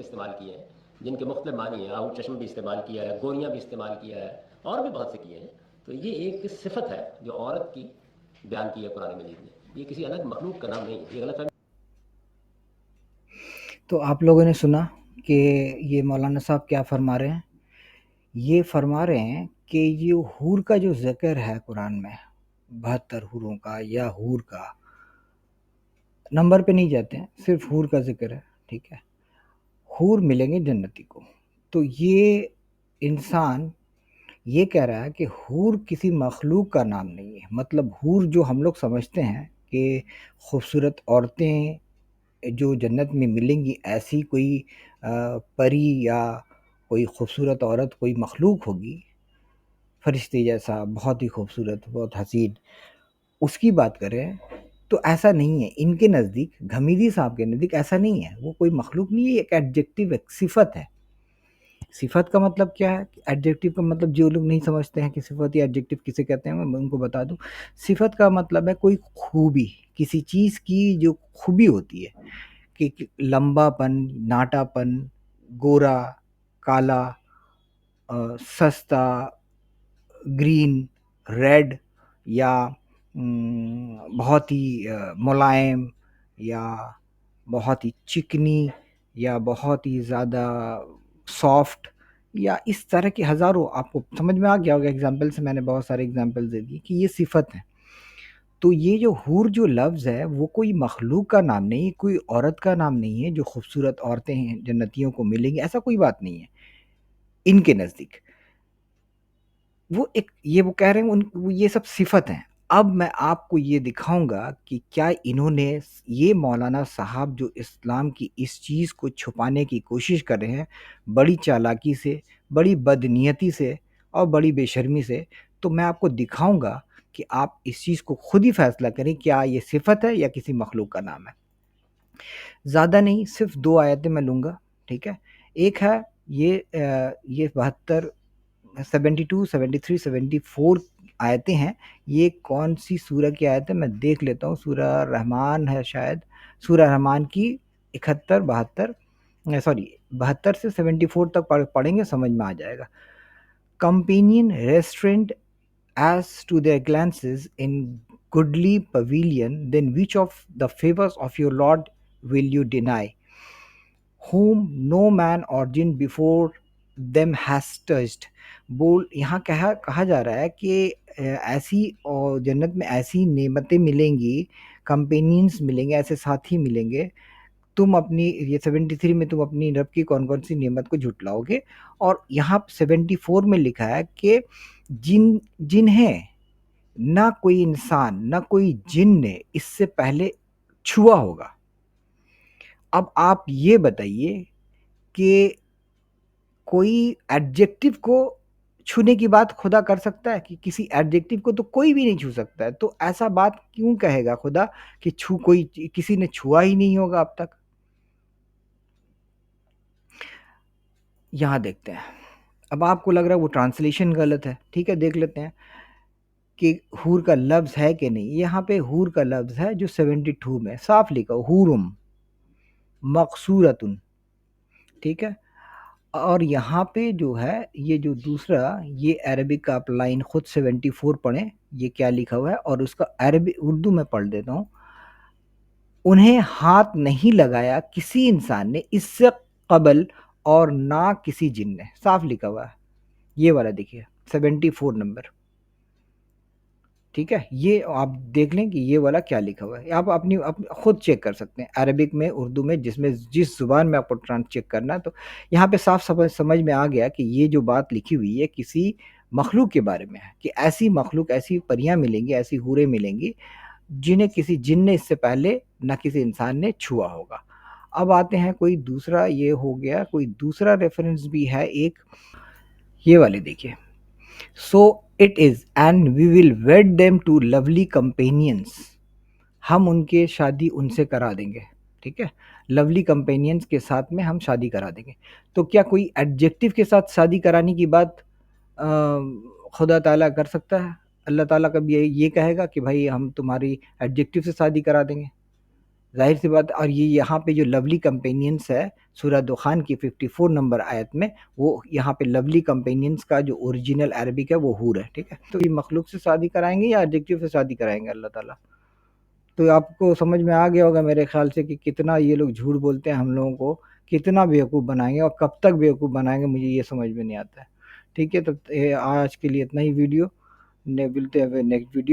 استعمال کیے ہیں جن کے مختلف معنی ہیں. آؤٹ چشم بھی استعمال کیا ہے, گوریاں بھی استعمال کیا ہے, اور بھی بہت سے کیے ہیں. تو یہ ایک صفت ہے جو عورت کی بیان کی ہے قرآن مجید نے. یہ کسی الگ مخلوق کا نام نہیں ہے, یہ غلط فہمی. تو آپ لوگوں نے سنا کہ یہ مولانا صاحب کیا فرما رہے ہیں. یہ فرما رہے ہیں کہ یہ حور کا جو ذکر ہے قرآن میں 72 حوروں کا یا حور کا, نمبر پہ نہیں جاتے ہیں, صرف حور کا ذکر ہے. ٹھیک ہے, حور ملیں گے جنتی کو. تو یہ انسان یہ کہہ رہا ہے کہ حور کسی مخلوق کا نام نہیں ہے. مطلب حور جو ہم لوگ سمجھتے ہیں کہ خوبصورت عورتیں جو جنت میں ملیں گی, ایسی کوئی پری یا کوئی خوبصورت عورت کوئی مخلوق ہوگی فرشتے جیسا, بہت ہی خوبصورت, بہت حسین, اس کی بات کریں تو ایسا نہیں ہے. ان کے نزدیک, گھمیری صاحب کے نزدیک ایسا نہیں ہے. وہ کوئی مخلوق نہیں ہے, ایک ایڈجیکٹیو, ایک صفت ہے. صفت کا مطلب کیا ہے؟ ایڈجیکٹیو کا مطلب جو لوگ نہیں سمجھتے ہیں کہ صفت یا ایڈجیکٹیو کسے کہتے ہیں, میں ان کو بتا دوں. صفت کا مطلب ہے کوئی خوبی, کسی چیز کی جو خوبی ہوتی ہے, کہ لمبا پن, ناٹا پن, گورا, کالا, سستا, گرین, ریڈ, یا بہت ہی ملائم, یا بہت ہی چکنی, یا بہت ہی زیادہ سافٹ, یا اس طرح کی ہزاروں. آپ کو سمجھ میں آ گیا ہوگا ایگزامپل سے, میں نے بہت سارے ایگزامپل دے دی کہ یہ صفت ہے. تو یہ جو حور جو لفظ ہے وہ کوئی مخلوق کا نام نہیں, کوئی عورت کا نام نہیں ہے جو خوبصورت عورتیں ہیں جنتیوں کو ملیں گی, ایسا کوئی بات نہیں ہے ان کے نزدیک. وہ ایک یہ وہ کہہ رہے ہیں یہ سب صفت ہیں. اب میں آپ کو یہ دکھاؤں گا کہ کیا انہوں نے, یہ مولانا صاحب جو اسلام کی اس چیز کو چھپانے کی کوشش کر رہے ہیں بڑی چالاکی سے, بڑی بدنیتی سے اور بڑی بے شرمی سے, تو میں آپ کو دکھاؤں گا کہ آپ اس چیز کو خود ہی فیصلہ کریں کیا یہ صفت ہے یا کسی مخلوق کا نام ہے. زیادہ نہیں, صرف 2 آیتیں میں لوں گا. ٹھیک ہے, ایک ہے یہ 72, 72, 73, 74 آیتیں ہیں. یہ کون سی سورہ کی آیت ہے میں دیکھ لیتا ہوں. سورہ رحمان ہے شاید, سورہ رحمان کی 71, 72, سوری 72 سے 74 تک پڑھیں گے, سمجھ میں آ جائے گا. Companion restrained as to their glances in goodly pavilion, then which of the favors of your Lord will you deny, whom no man or jinn before them has touched. یہاں کہا جا رہا ہے کہ ایسی جنت میں ایسی نعمتیں ملیں گی, کمپینینز ملیں گے, ایسے ساتھی ملیں گے, تم اپنی یہ 73 میں تم اپنی رب کی کون کون سی نعمت کو جھٹلاؤ گے. اور یہاں 74 میں لکھا ہے کہ جنہیں نہ کوئی انسان نہ کوئی جن نے اس سے پہلے چھوا ہوگا. اب آپ یہ بتائیے کہ کوئی ایڈجیکٹیو کو چھونے کی بات خدا کر سکتا ہے؟ کہ کسی ایڈجیکٹیو کو تو کوئی بھی نہیں چھو سکتا ہے, تو ایسا بات کیوں کہے گا خدا کہ کوئی کسی نے چھوا ہی نہیں ہوگا اب تک. یہاں دیکھتے ہیں. اب آپ کو لگ رہا ہے وہ ٹرانسلیشن غلط ہے, ٹھیک ہے, دیکھ لیتے ہیں کہ حور کا لفظ ہے کہ نہیں. یہاں پہ حور کا لفظ ہے جو 72 میں صاف لکھا, حورم مقصورتن. ٹھیک ہے, اور یہاں پہ جو ہے یہ جو دوسرا, یہ عربک کا آپ لائن خود 74 پڑھیں, یہ کیا لکھا ہوا ہے, اور اس کا عربی اردو میں پڑھ دیتا ہوں. انہیں ہاتھ نہیں لگایا کسی انسان نے اس سے قبل اور نہ کسی جن نے, صاف لکھا ہوا ہے. یہ والا دیکھیے 74 نمبر. ٹھیک ہے, یہ آپ دیکھ لیں کہ یہ والا کیا لکھا ہوا ہے. آپ اپنی خود چیک کر سکتے ہیں عربک میں, اردو میں, جس زبان میں آپ کو چیک کرنا ہے. تو یہاں پہ صاف سمجھ میں آ گیا کہ یہ جو بات لکھی ہوئی ہے کسی مخلوق کے بارے میں ہے, کہ ایسی مخلوق, ایسی پریاں ملیں گی, ایسی حوریں ملیں گی جنہیں کسی جن نے اس سے پہلے نہ کسی انسان نے چھوا ہوگا. اب آتے ہیں کوئی دوسرا, یہ ہو گیا کوئی دوسرا ریفرنس بھی ہے ایک, یہ والے دیکھیے. So it is, and we will wed them to lovely companions. ہم ان کے شادی ان سے کرا دیں گے. ٹھیک ہے, لولی کمپینینز کے ساتھ میں ہم شادی کرا دیں گے. تو کیا کوئی ایڈجیکٹیو کے ساتھ شادی کرانے کی بات خدا تعالیٰ کر سکتا ہے؟ اللہ تعالیٰ کبھی یہ کہے گا کہ بھائی ہم تمہاری ایڈجیکٹیو سے شادی کرا دیں گے؟ ظاہر سی بات. اور یہ یہاں پہ جو لولی کمپینینس ہے سورہ دخان کی 54 نمبر آیت میں، وہ یہاں پہ لولی کمپینینس کا جو اوریجنل عربک ہے وہ حور ہے. ٹھیک ہے، تو یہ مخلوق سے شادی کرائیں گے یا ایڈجیکٹیو سے شادی کرائیں گے اللہ تعالیٰ؟ تو آپ کو سمجھ میں آ گیا ہوگا میرے خیال سے کہ کتنا یہ لوگ جھوٹ بولتے ہیں، ہم لوگوں کو کتنا بیوقوف بنائیں گے اور کب تک بیوقوف بنائیں گے، مجھے یہ سمجھ میں نہیں آتا ہے. ٹھیک ہے، تو آج کے لیے اتنا ہی ویڈیو، ملتے ہیں نیکسٹ ویڈیو.